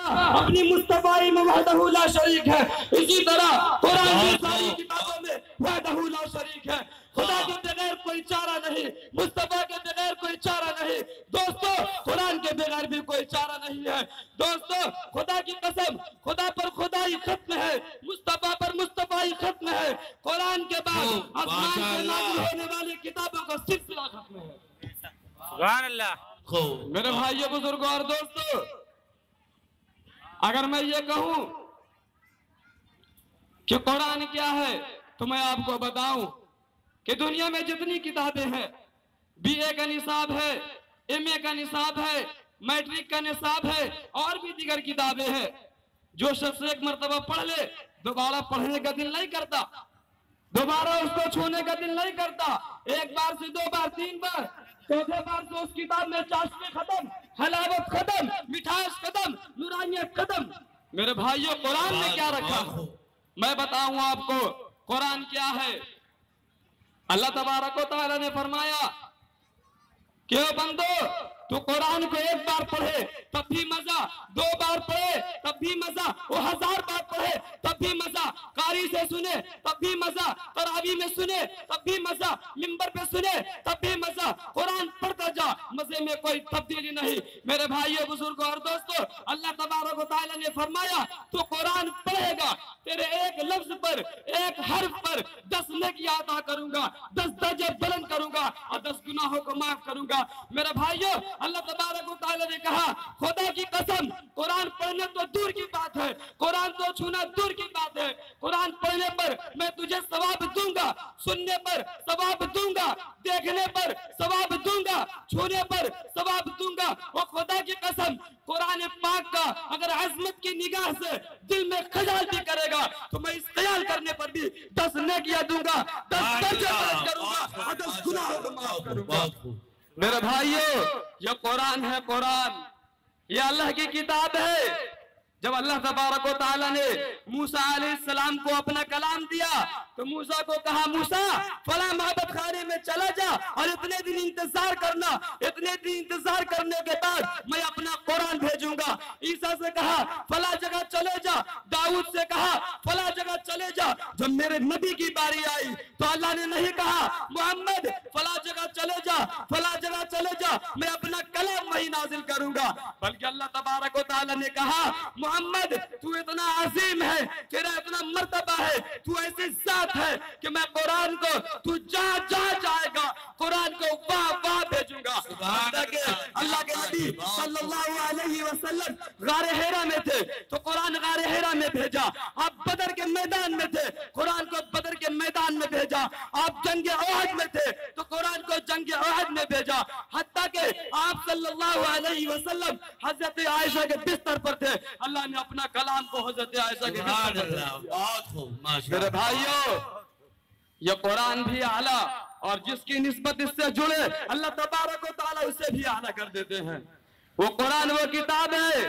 अपनी मुस्तफाई में वहदहू ला शरीक है। इसी तरह कुरान की सारी किताबों में वहदहू ला शरीक है। खुदा के बगैर कोई चारा नहीं, मुस्तफा के बगैर कोई चारा नहीं। दोस्तों कुरान के बगैर भी कोई चारा नहीं है। दोस्तों खुदा की कसम, खुदा पर खुदाई खत्म है, मुस्तफा पर मुस्तफाई खत्म है। कुरान के बाद आसमान से नाज़िल होने वाली किताबों का सिलसिला खत्म है। सुभान अल्लाह। मेरे भाइयों बुजुर्गों और दोस्तों, अगर मैं ये कहूं कि कुरान क्या है तो मैं आपको बताऊं कि दुनिया में जितनी किताबें हैं, बीए का निसाब है, एमए का निसाब है, मैट्रिक का निसाब है और भी दीगर किताबें हैं। जो शख्स एक मर्तबा पढ़ ले दोबारा पढ़ने का दिल नहीं करता, दोबारा उसको छूने का दिल नहीं करता। एक बार से 2 बार 3 बार, चौथे बार से उस किताब में चाशनी खत्म, हलावत खत्म, मिठास खत्म, नूरानियत खत्म। मेरे भाइयों कुरान ने क्या रखा मैं बताऊं आपको। कुरान क्या है? अल्लाह तबारक व तआला ने फरमाया कि ओ बंदो तू कुरान को 1 बार पढ़े तब भी मजा, 2 बार पढ़े तब भी मजा, वो 1000 बार पढ़े तब भी मजा, कारी से सुने तब भी मजा, तरावी में सुने तब भी मजा, मिंबर पे सुने तब भी मजा। कुरान पढ़ता जा, मजे में कोई तब्दीली नहीं। मेरे भाइयों बुजुर्गों और दोस्तों, अल्लाह तबारक व तआला ने फरमाया तू कुरान पढ़ेगा, तेरे एक लफ्ज पर, एक हर्फ पर 10 नेकी अता करूंगा, 10 दर्जे बुलंद करूंगा और 10 गुनाहों को माफ करूंगा। मेरे भाइयों अल्लाह तबारक व तआला ने कहा खुदा की कसम कुरान पढ़ने तो दूर की बात है, कुरान तो छूना दूर की बात है। कुरान पढ़ने पर मैं तुझे सवाब दूंगा, सुनने पर सवाब दूंगा, देखने पर सवाब दूंगा, छूने पर सवाब दूंगा। और खुदा की कसम कुरान पाक का अगर अजमत की निगाह से दिल में ख्याल भी करेगा तो मैं इस ख्याल करने पर भी 10 नेकियां दूंगा, 10 दर्जे बुलंद करूंगा और 10 गुनाहों को माफ करूंगा। मेरे भाइयों ये कुरान है, कुरान ये अल्लाह की किताब है। जब अल्लाह तबारक व तआला ने मूसा अलैहिस्सलाम को अपना कलाम दिया तो मूसा को कहा मूसा फला महबत खाने में चला जा और इतने दिन इंतजार करना, इतने दिन इंतजार करने के बाद मैं अपना कुरान भेजूंगा। ईसा से कहा फला जगह चले जा, दाऊद से कहा फला जगह चले जा। जब मेरे नबी की बारी आई तो अल्लाह ने नहीं कहा मोहम्मद फला जगह चले जा, फला जगह चले जा, मैं अपना कलाम वही नाजिल करूंगा, बल्कि अल्लाह तबारक व तआला ने कहा मोहम्मद तू इतना अजीम है, तेरा इतना मर्तबा है, तू ऐसी जात है कि मैं कुरान को तू जहां जहां जाएगा कुरान को वाह वाह भेजूंगा। अल्लाह के नबी सल्लल्लाहु अलैहि वसल्लम गारे हिरा में थे तो कुरान गारे हिरा में भेजा। आप बदर के मैदान में थे, कुरान को बदर के मैदान में भेजा। आप जंग ओहद में थे तो कुरान को जंग ओहद में भेजा। हत्ता के आप सल्लल्लाहु अलैहि वसल्लम हजरत आयशा के बिस्तर पर थे, अल्लाह ने अपना कलाम को हजरत आयशा के बिस्तर पर। मेरे भाइयों ये कुरान भी आला और जिसकी निस्बत इससे जुड़े अल्लाह तबारक व तआला उसे भी आला कर देते हैं। वो कुरान वो किताब है,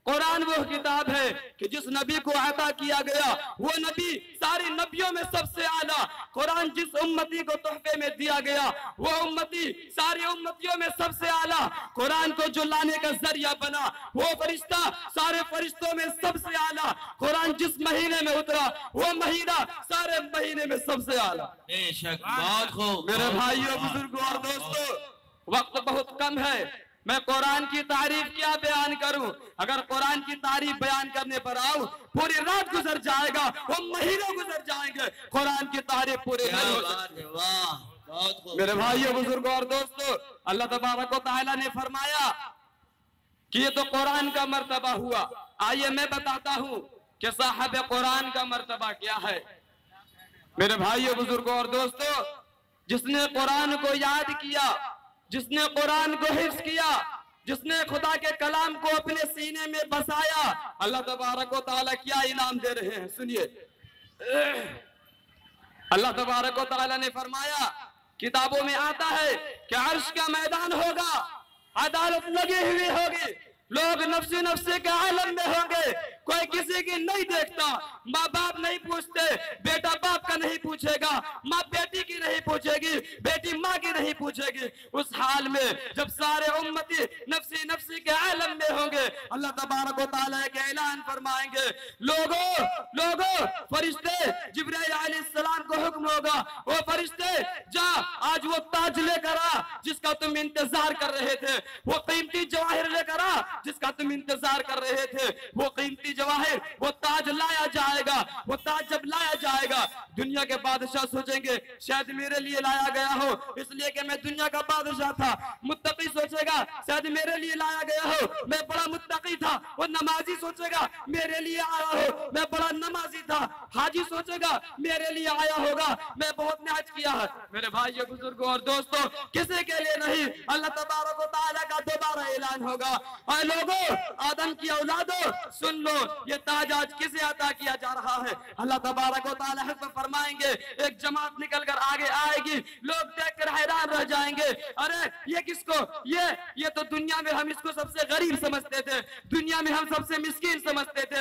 कुरान वो किताब है कि जिस नबी को अता किया गया वो नबी सारी नबियों में सबसे आला। कुरान जिस उम्मती को तोहफे में दिया गया वो उम्मती सारी उम्मतियों में सबसे आला। कुरान को जो लाने का जरिया बना वो फरिश्ता सारे फरिश्तों में सबसे आला। कुरान जिस महीने में उतरा वो महीना सारे महीने में सबसे आला। बेशक बहुत खूब। मेरे भाइयों बुजुर्गों और दोस्तों वक्त बहुत कम है, मैं कुरान की तारीफ क्या बयान करूं। अगर कुरान की तारीफ बयान करने पर आऊं पूरी रात गुजर जाएगा, वो महीनों गुजर जाएंगे, कुरान की तारीफ पूरी नहीं हो सकती। मेरे भाइयों बुजुर्गों और दोस्तों अल्लाह तबारक व तआला ने फरमाया कि ये तो कुरान का मर्तबा हुआ। आइए मैं बताता हूं कि साहब कुरान का मर्तबा क्या है। मेरे भाइयों बुजुर्गों और दोस्तों जिसने कुरान को याद किया, जिसने कुरान को हिफ्ज किया, जिसने खुदा के कलाम को अपने सीने में बसाया, अल्लाह तबारक व तआला क्या इनाम दे रहे हैं सुनिए। अल्लाह तबारक व तआला ने फरमाया किताबों में आता है कि अर्श का मैदान होगा, अदालत लगी हुई होगी, लोग नफ्सी नफ्सी के आलम में होंगे, कोई किसी की नहीं देखता। माँ बाप नहीं पूछते, बेटा बाप का नहीं पूछेगा, माँ बेटी की नहीं पूछेगी, बेटी माँ की नहीं पूछेगी। उस हाल में जब सारे उम्मती नफ्सी नफ्सी के आलम में होंगे, अल्लाह तबारक व तआला के ऐलान फरमाएंगे, लोगों लोगों फरिश्ते जिब्राइल अलैहिस्सलाम को हुक्म होगा, वो फरिश्ते जा आज वो ताज लेकर आ जिसका तुम इंतजार कर रहे थे, वो कीमती जवाहिर लेकर आ जिसका तुम इंतजार कर रहे थे। वो कीमती जवाहिर, वो ताज लाया जाएगा। वो ताज जब लाया जाएगा, दुनिया के बादशाह सोचेंगे शायद मेरे लिए लाया गया हो, इसलिए कि मैं दुनिया का बादशाह था। मुत्तकी सोचेगा शायद मेरे लिए लाया गया हो, मैं बड़ा मुत्तकी था। वो नमाजी सोचेगा मेरे लिए आया हो, मैं बड़ा नमाजी था। हाजी सोचेगा मेरे लिए आया होगा, मैं बहुत न्याज किया है। मेरे भाइयों बुजुर्गों और दोस्तों, किसी के लिए नहीं, अल्लाह तबारक व तआला का दोबारा ऐलान होगा, और लोगों आदम की औलादों सुन लो, ये ताज आज किसे अता किया जा रहा है। अल्लाह तबारक व तआला हुक्म फरमाएंगे, एक जमात निकल कर आगे आएगी, लोग देखकर हैरान रह जाएंगे, अरे ये किसको, ये तो दुनिया में हम इसको सबसे गरीब समझते थे, दुनिया में हम सबसे मिस्कीन समझते थे,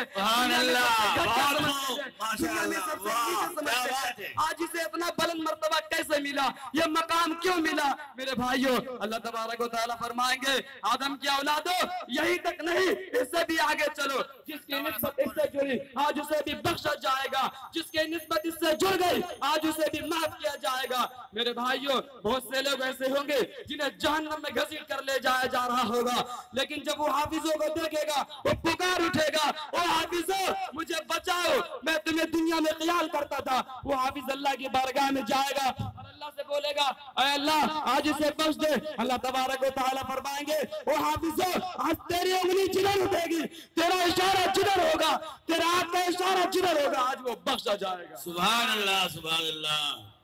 आज इसे इतना बुलंद मर्तबा कैसे मिला, ये मकाम क्यों मिला। मेरे भाइयों अल्लाह तबारक व तआला फरमाएंगे, आदम की औलादों यही तक नहीं, इससे भी आगे चलो, जिसकी निस्बत इससे जुड़ी आज उसे भी बख्शा जाएगा, जिसकी निस्बत इससे जुड़ गई आज उसे भी माफ किया जाएगा। मेरे भाइयों बहुत से लोग ऐसे होंगे जिन्हें जहन्नम में घसीट कर ले जाया जा रहा होगा, लेकिन जब वो हाफिजों को देखेगा वो पुकार उठेगा, ओ हाफिजों मुझे बचाओ, मैं तुम्हें दुनिया में ख्याल करता था। वो हाफिज अल्लाह की बारगाह में जाएगा और अल्लाह से बोलेगा, अरे अल्लाह आज इसे बख्श दे। अल्लाह तबारक व तआला फरमाएंगे, ओ हाफिजों आज तेरी उंगली जिधर उठेगी, तेरा इशारा जिधर होगा, तेरा हाथ का इशारा जिधर होगा, आज वो बख्शा जाएगा। सुभान अल्लाह, सुभान अल्लाह।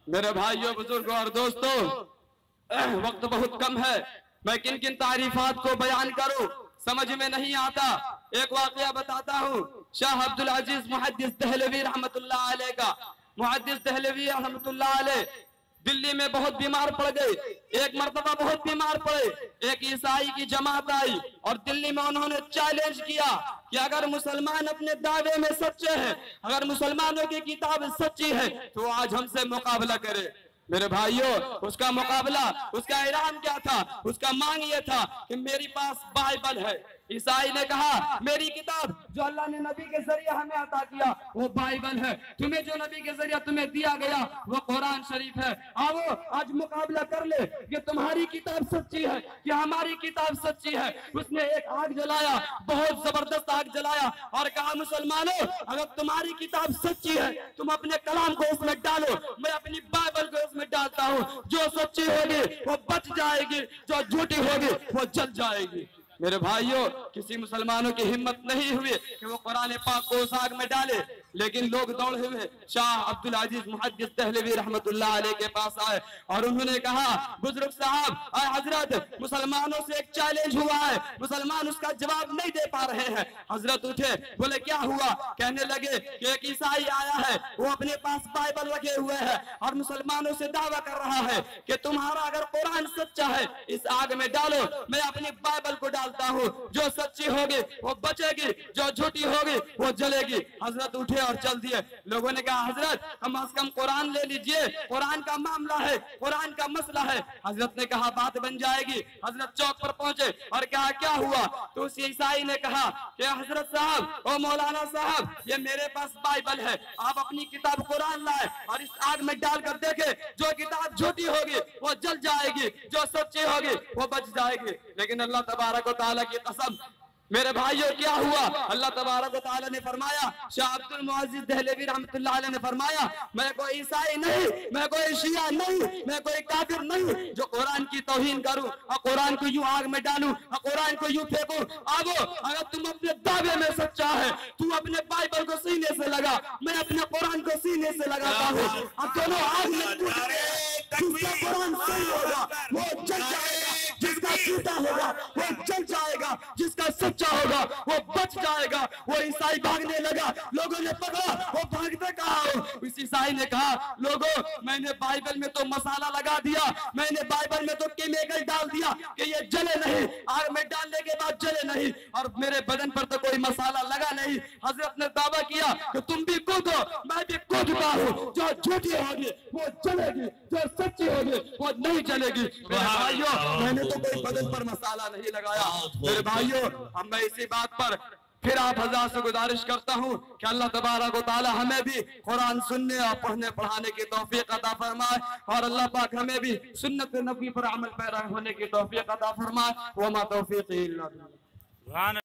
मेरे भाइयों बुजुर्गों और दोस्तों, वक्त बहुत कम है, मैं किन किन तारीफात को बयान करूं समझ में नहीं आता। एक वाकया बताता हूँ, शाह अब्दुल अजीज मुहद्दिस दहलवी रहमतुल्लाह अलैह का। मुहद्दिस दहलवी रहमतुल्लाह अलैह दिल्ली में बहुत बीमार पड़ गए, एक मर्तबा बहुत बीमार पड़े, एक ईसाई की जमात आई और दिल्ली में उन्होंने चैलेंज किया कि अगर मुसलमान अपने दावे में सच्चे हैं, अगर मुसलमानों की किताब सच्ची है तो आज हमसे मुकाबला करे। मेरे भाइयों उसका मुकाबला, उसका ऐलान क्या था, उसका मांग ये था कि मेरे पास बाइबल है। ईसाई ने कहा मेरी किताब जो अल्लाह ने नबी के जरिए हमें अता किया वो बाइबल है, तुम्हें जो नबी के जरिए तुम्हें दिया गया वो कुरान शरीफ है। आओ आज मुकाबला कर ले कि तुम्हारी किताब सच्ची है कि हमारी किताब सच्ची है। उसने एक आग जलाया, बहुत जबरदस्त आग जलाया और कहा मुसलमानों अगर तुम्हारी किताब सच्ची है तुम अपने कलाम को उसमें डालो, मैं अपनी बाइबल को उसमें डालता हूँ, जो सच्ची होगी वो बच जाएगी, जो झूठी होगी वो जल जाएगी। मेरे भाइयों किसी मुसलमानों की हिम्मत नहीं हुई कि वो कुरान पाक को उस आग में डाले, लेकिन लोग दौड़े हुए शाह अब्दुल अजीज मुहद्दिस दहलवी रहमतुल्लाह अलैह के पास आए और उन्होंने कहा बुजुर्ग साहब आए हजरत मुसलमानों से एक चैलेंज हुआ है, मुसलमान उसका जवाब नहीं दे पा रहे हैं। हजरत उठे, बोले क्या हुआ? कहने लगे कि एक ईसाई आया है, वो अपने पास बाइबल रखे हुए है और मुसलमानों से दावा कर रहा है कि तुम्हारा अगर कुरान सच्चा है इस आग में डालो, मैं अपनी बाइबल को डालता हूँ, जो सच्ची होगी वो बचेगी, जो झूठी होगी वो जलेगी। हजरत उठे और चल दिए। लोगों ने कहा हजरत कम से कम कुरान ले लीजिए, कुरान का मामला है, कुरान का मसला है। हजरत ने कहा बात बन जाएगी। हजरत चौक पर पहुंचे और कहा क्या हुआ? तो उस ईसाई ने कहा कि हजरत साहब ओ मौलाना साहब ये मेरे पास बाइबल है, आप अपनी किताब कुरान लाए और इस आग में डालकर देखे, जो किताब झूठी होगी वो जल जाएगी, जो सच्ची होगी वो बच जाएगी। लेकिन अल्लाह तबारक व तआला की कसम मेरे भाइयों क्या हुआ? अल्लाह तबारक व तआला ने फरमाया, शाह अब्दुल मुअज्जिज दहलवी रहमतुल्लाह अलैह ने फरमाया मैं कोई ईसाई नहीं, मैं कोई शिया नहीं, मैं कोई काफिर नहीं जो कुरान की तौहीन करूं और कुरान को यूं आग में डालूं और कुरान को यूं फेंकूं। अब अगर तुम अपने दावे में सच्चा है, तू अपने बाइबल को सीने से लगा, मैं अपने कुरान को सीने से लगाता हूँ, अब दोनों आग में जिसका कुरान सही होगा वो जल जाएगा, जिसका झूठा होगा वो जल जाएगा, जिसका सच्चा होगा वो बच जाएगा। वो ईसाई भागने लगा, लोगों ने पकड़ा, वो भागते कहा हो? उस ईसाई ने कहा लोगों मैंने बाइबल में तो मसाला लगा दिया, मैंने बाइबल में तो केमिकल डाल दिया कि ये जले नहीं, आग में डालने के बाद जले नहीं, और मेरे बदन पर तो कोई कोई मसाला लगा नहीं। हजरत ने दावा किया कि तुम भी कूदो, मैं भी कूदता हूँ। जो झूठी होगी वो चलेगी, जो सच्ची होगी वो नहीं चलेगी। मेरे भाइयों, मैंने तो कोई बदन पर मसाला नहीं लगाया। मेरे भाइयों, हम मैं इसी बात पर फिर आप हज़रात से गुजारिश करता हूँ कि अल्लाह तबारक व तआला हमें भी कुरान सुनने और पढ़ने पढ़ाने की तौफीक अता फरमाए, और अल्लाह पाक हमें भी सुन्नत नबी पर अमल पैरा होने की तौफीक अता फरमाए। वमा तौफीक़ी इल्ला बिल्लाह।